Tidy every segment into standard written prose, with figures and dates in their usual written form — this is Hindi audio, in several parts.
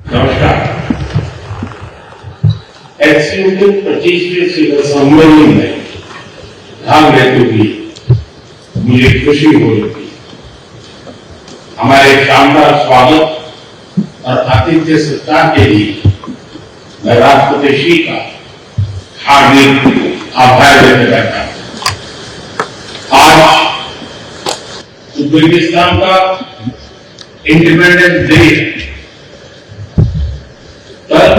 नमस्कार। एचसीयू के 25वें शिखर सम्मेलन में भाग लेते हुए मुझे खुशी हो रही थी। हमारे शानदार स्वागत और आतिथ्य सत्कार के लिए मैं राष्ट्रपति श्री का हार्दिक आभार व्यक्त करता हूं। आज उज्बेकिस्तान का इंडिपेंडेंस डे कल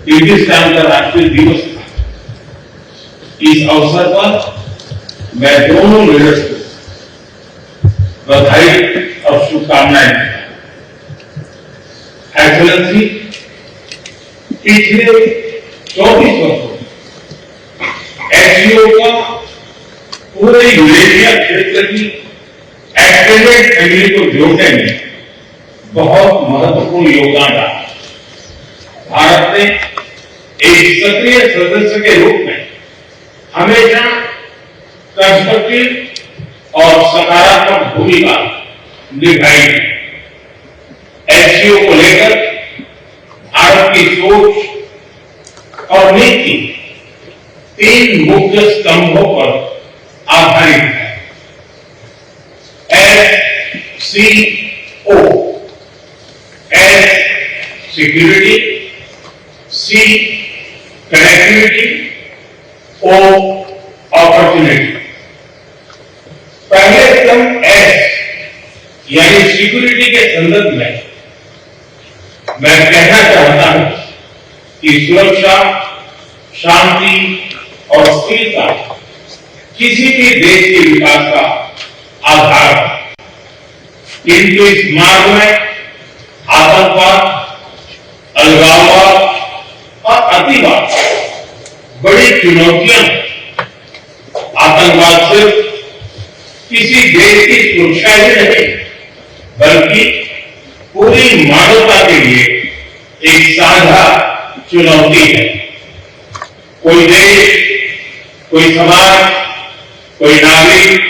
किर्गिस्तान का राष्ट्रीय दिवस था। इस अवसर पर मैं दोनों लीडर्स को बधाई और शुभकामनाएं देता हूं। एक्सेलेंसी, पिछले 24 वर्षों एचसीयू का पूरे यूरेशिया क्षेत्र की एक्सटेंडेड फैमिली को जोड़ने में बहुत महत्वपूर्ण योगदान रहा। भारत ने एक सक्रिय सदस्य के रूप में हमेशा कंस्ट्रक्टिव और सकारात्मक भूमिका निभाई है। एचसीयू को लेकर भारत की सोच और नीति 3 मुख्य स्तंभों पर आधारित है। एससीओ, एस सिक्योरिटी, सी कनेक्टिविटी, ओ अपॉर्चुनिटी। पहले स्तंभ एस यानी सिक्योरिटी के संदर्भ में मैं कहना चाहता हूं कि सुरक्षा, शांति और स्थिरता किसी भी देश के विकास का आधार है। किंतु इस मार्ग में आतंकवाद, अलगाववाद और अतिवाद बड़ी चुनौतियां हैं। आतंकवाद सिर्फ किसी देश की सुरक्षा ही नहीं बल्कि पूरी मानवता के लिए एक साझा चुनौती है। कोई देश, कोई समाज, कोई नागरिक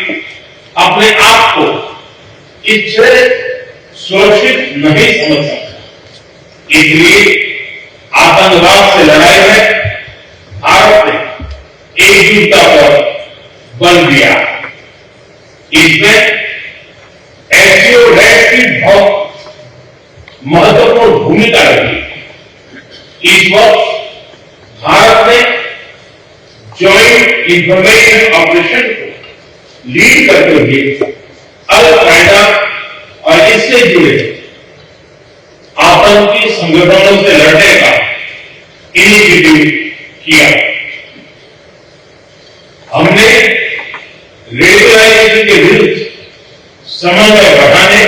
अपने आप को इससे सुरक्षित नहीं समझ सकता। इसलिए आतंकवाद से लड़ाई में भारत ने एकजुटता पर बल दिया। इसमें एचसीयू की बहुत महत्वपूर्ण भूमिका रही। इस वर्ष भारत ने ज्वाइंट इंफॉर्मेशन ऑपरेशन को लीड करते हुए अल-कायदा और इससे जुड़े आतंकी संगठनों से लड़ने का इनिशिएटिव किया। हमने रेडिकलाइजेशन के विरुद्ध समन्वय बढ़ाने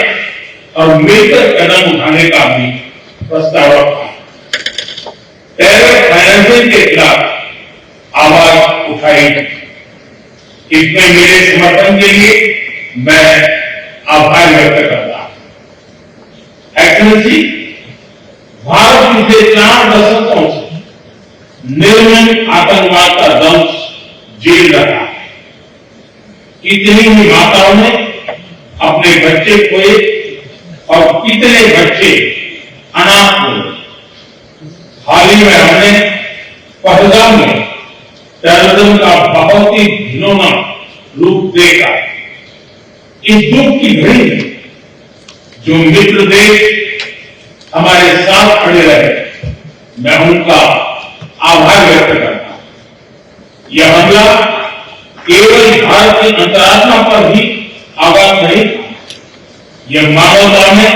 और मिलकर कदम उठाने का भी प्रस्ताव रखा। टेरर फाइनेंसिंग के खिलाफ आवाज उठाई। इसमें मेरे समर्थन के लिए मैं आभार व्यक्त करता हूं। एक्सेलेंसी, भारत पिछले 4 दशकों से निर्मम आतंकवाद का दंश झेल रहा है। कितनी ही माताओं ने अपने बच्चे खोए और कितने बच्चे अनाथ हुए। हाल ही में हमने पहलगाम में टेररिज्म का बहुत ही घिनौना रूप देखा। इस दुख की घड़ी में जो मित्र देश हमारे साथ खड़े रहे, मैं उनका आभार व्यक्त करता हूं। यह हमला केवल भारत की अंतरात्मा पर ही आघात नहीं था, यह मानवता में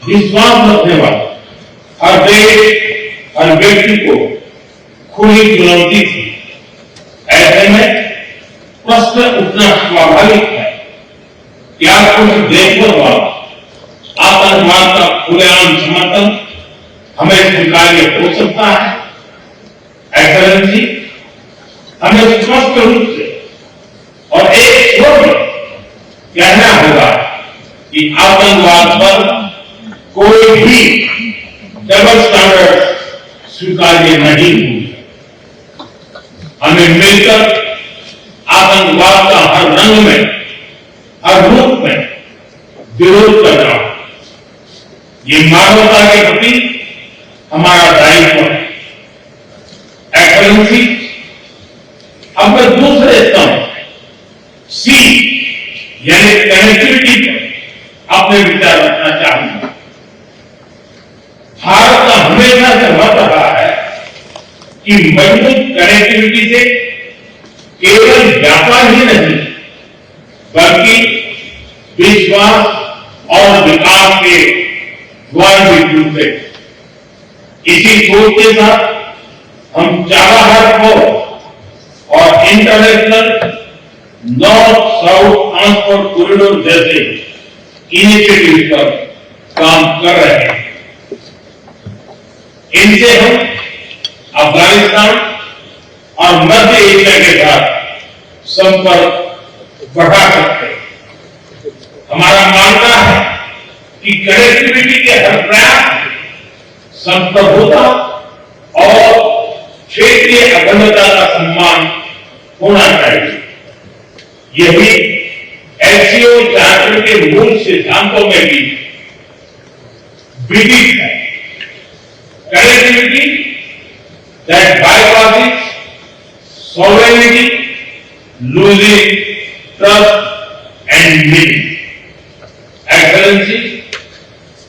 विश्वास रखने वाले हर देश, हर व्यक्ति को खुली चुनौती थी। ऐसे में प्रश्न उठना स्वाभाविक है, क्या कुछ देशों द्वारा आतंकवाद का खुलेआम समर्थन हमें स्वीकार्य हो सकता है? एक्सेलेंसी, हमें स्पष्ट रूप से और एक स्वर में कहना होगा कि आतंकवाद पर कोई भी डबल स्टैंडर्ड स्वीकार्य नहीं हुई। हमें मिलकर आतंकवाद का हर रंग में, हर रूप में विरोध करना, ये मानवता के प्रति हमारा दायित्व है। एक्सेलेंसी, अब मैं दूसरे स्तंभ सी यानी कनेक्टिविटी पर अपने विचार रखना चाहूंगा। भारत का हमेशा से मत रहा है कि मजबूत कनेक्टिविटी से केवल व्यापार ही नहीं बल्कि विश्वास और विकास के द्वार भी खुलते। इसी सोच के साथ हम चाबहार को और international north south transport corridor जैसे इनिशिएटिव पर काम कर रहे हैं। इनसे हम अफगानिस्तान और मध्य एशिया के साथ संपर्क बढ़ा सकते हैं। हमारा मानना है कि कनेक्टिविटी के हर प्रयास संप्रभुता और क्षेत्रीय अखंडता का सम्मान होना चाहिए। यही एससीओ चार्टर के मूल सिद्धांतों में भी विदित है। Connectivity that bypasses sovereignty, losing trust and meaning. Excellency,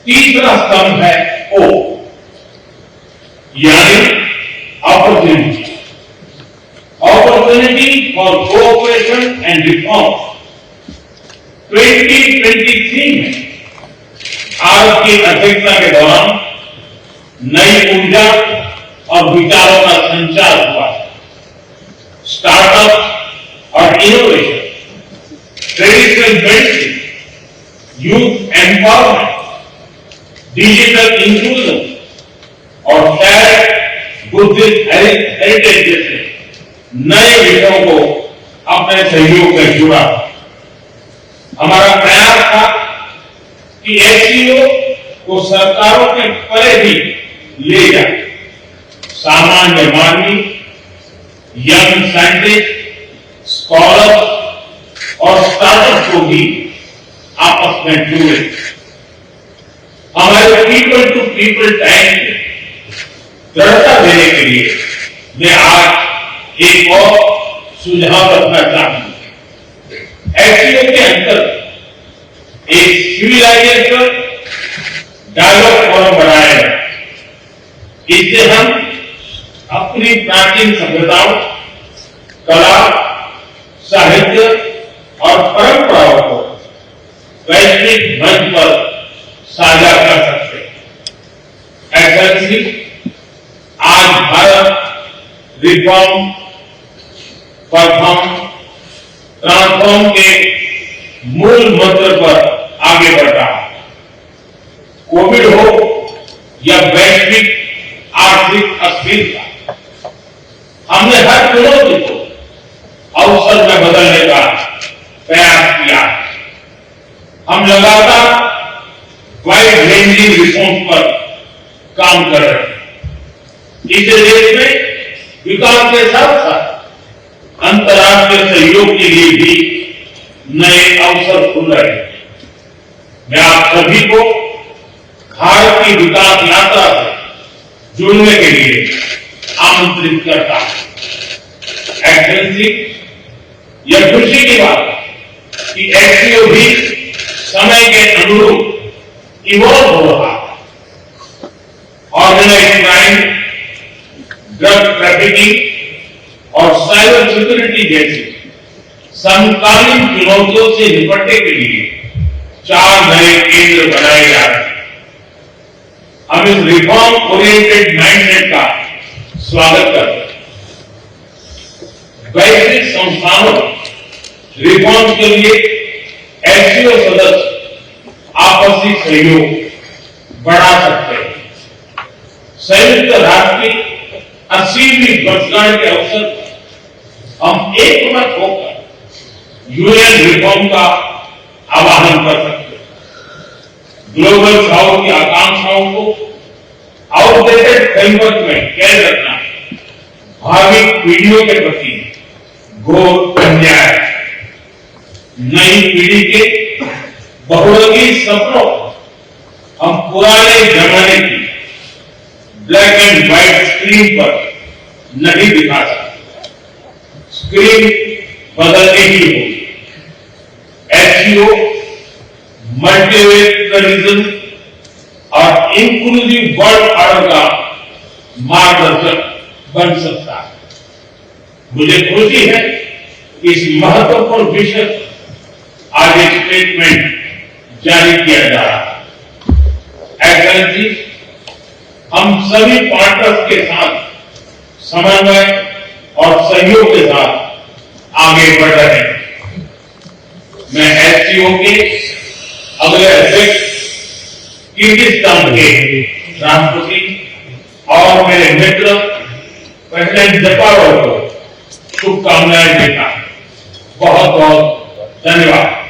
तीसरा स्तंभ है ओ यानी opportunity. Opportunity for cooperation and reform. 2023 में भारत की अध्यक्षता के दौरान नई ऊर्जा और विचारों का संचार हुआ। स्टार्टअप और innovation, traditional medicine, youth empowerment, digital inclusion और शेयर्ड बुद्धिस्ट हेरिटेज जैसे नए विषयों को अपने सहयोग में जुड़ा। हमारा प्रयास था कि एससीओ को सरकारों के परे भी ले जाए। सामान्य मानवी, यंग साइंटिस्ट, स्कॉलर और स्टार्टअप को भी आपस में जुड़े। हमारे पीपल टू पीपल टाइम दृढ़ता देने के लिए मैं आज एक और सुझाव रखना चाहूंगा। एससीओ के अंदर एक सिविलाइजेशन डायलॉग फोरम बनाया है। इससे हम अपनी प्राचीन सभ्यताओं, कला, साहित्य और परंपराओं को वैश्विक मंच पर साझा कर सकते हैं। एक्सेलेंसी, आज भारत रिफॉर्म, परफॉर्म, ट्रांसफॉर्म के मूल मंत्र पर आगे बढ़ रहा है। कोविड हो या वैश्विक आर्थिक अस्थिरता, हमने हर चुनौती को अवसर में बदलने का प्रयास किया। हम लगातार वाइड रेंजिंग रिफॉर्म पर काम कर रहे हैं। इससे देश में विकास के साथ साथ अंतर्राष्ट्रीय सहयोग के लिए भी नए अवसर खुल रहे हैं। मैं आप सभी को भारत की विकास यात्रा से जुड़ने के लिए आमंत्रित करता हूं। एक्सेलेंसी, यह खुशी की बात है कि एससीओ भी समय के अनुरूप इवॉल्व हो रहा है। ऑर्गेनाइज्ड क्राइम, ड्रग ट्रैफिकिंग और साइबर सिक्योरिटी जैसी समकालीन चुनौतियों से निपटने के लिए 4 नए केंद्र बनाए जा रहे हैं। हम इस रिफॉर्म ओरिएंटेड माइंडसेट का स्वागत करते हैं। वैश्विक संस्थानों रिफॉर्म के लिए एससीओ सदस्य आपसी सहयोग बढ़ा सकते हैं। संयुक्त राष्ट्र की 80वीं वर्षगांठ के अवसर पर हम एक मत होकर यूएन रिफॉर्म का आह्वान कर सकते हैं। ग्लोबल साउथ की आकांक्षाओं को आउटडेटेड फ्रेमवर्क में कैद रखना भावी पीढ़ियों के प्रति घोर अन्याय है। नई पीढ़ी के बहुरंगी सपनों हम पुराने जमाने की ब्लैक एंड व्हाइट स्क्रीन पर नहीं दिखा सकते। स्क्रीन बदलनी ही होगी। एससीओ मल्टीलेटरलिज्म और इंक्लूसिव वर्ल्ड ऑर्डर का मार्गदर्शक बन सकता है। मुझे खुशी है कि इस महत्वपूर्ण विषय पर आज एक स्टेटमेंट जारी किया जा रहा है। एक्सेलेंसी, हम सभी पार्टनर्स के साथ समन्वय और सहयोग के साथ आगे बढ़ रहे हैं। मैं एससीओ के अगले अध्यक्ष किर्गिस्तान के राष्ट्रपति और मेरे मित्र प्रेसिडेंट जपारोव को शुभकामनाएं देता हूं। बहुत बहुत धन्यवाद।